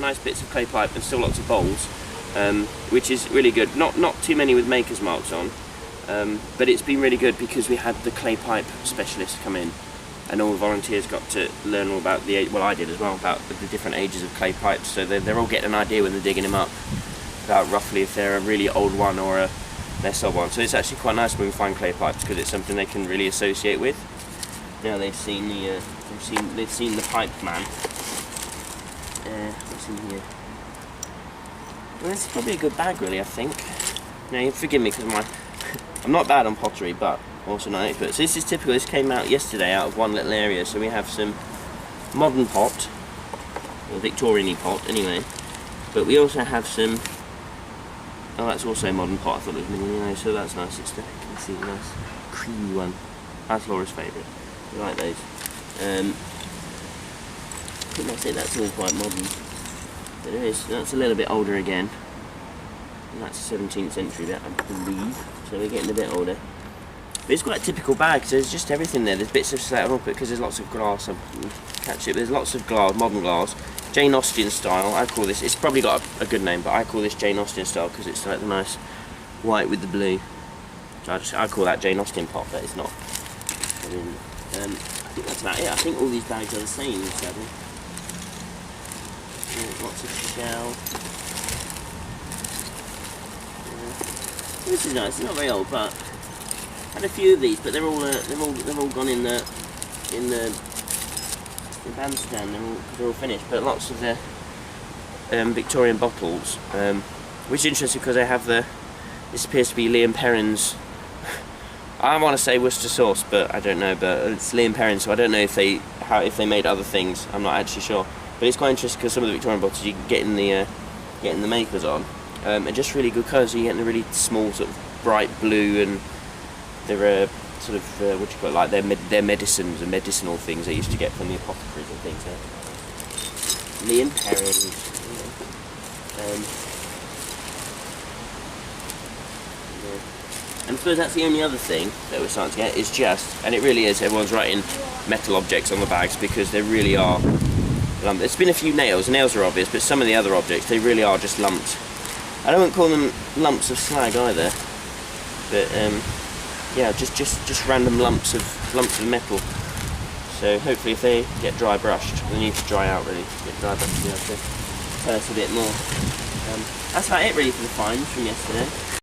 nice bits of clay pipe and still lots of bowls, which is really good. Not too many with maker's marks on, but it's been really good because we had the clay pipe specialists come in, and all the volunteers got to learn all about well, I did as well, about the different ages of clay pipes. So they're all getting an idea when they're digging them up about roughly if they're a really old one or a less old one. So it's actually quite nice when we find clay pipes because it's something they can really associate with. Now they've seen the pipe man. What's in here? Well, this is probably a good bag, really. I think. Now you forgive me because I'm not bad on pottery, but also not an expert. So this is typical. This came out yesterday out of one little area. So we have some modern pot, or Victorian-y pot, anyway. But we also have some. Oh, that's also a modern pot. I thought it was mini, so that's nice. It's you can see a nice creamy one. That's Laura's favourite. I like those. I think that's it. That's all quite modern. But that's a little bit older again. And that's a 17th century bit, I believe. So we're getting a bit older. But it's quite a typical bag. So there's just everything there. There's bits of slate on because there's lots of glass. Catch it. There's lots of glass, modern glass. Jane Austen style, I call this. It's probably got a good name, but I call this Jane Austen style because it's like the nice white with the blue. So I call that Jane Austen pot, but it's not. I think that's about it. I think all these bags are the same, sadly. Lots of shell. This is nice. It's not very old, but I had a few of these, but they're all gone in the bandstand. They're all finished. But lots of the Victorian bottles, which is interesting because they have this appears to be Lea Perrins. I want to say Worcester sauce, but I don't know. But it's Lea Perrin, so I don't know if they made other things. I'm not actually sure. But it's quite interesting because some of the Victorian bottles you can get in the makers on, and just really good colours. So you get the really small sort of bright blue, and they're sort of what do you call it? Like they're medicines and medicinal things they used to get from the apothecaries and things. Lea Perrin. And I suppose that's the only other thing that we're starting to get is just, and it really is, everyone's writing metal objects on the bags because they really are lumped. There's been a few nails are obvious, but some of the other objects, they really are just lumped. I don't call them lumps of slag either, but yeah, just random lumps of metal. So hopefully if they get dry brushed, they need to dry out really, get dry brushed to be able to tell us a bit more. That's about it really for the finds from yesterday.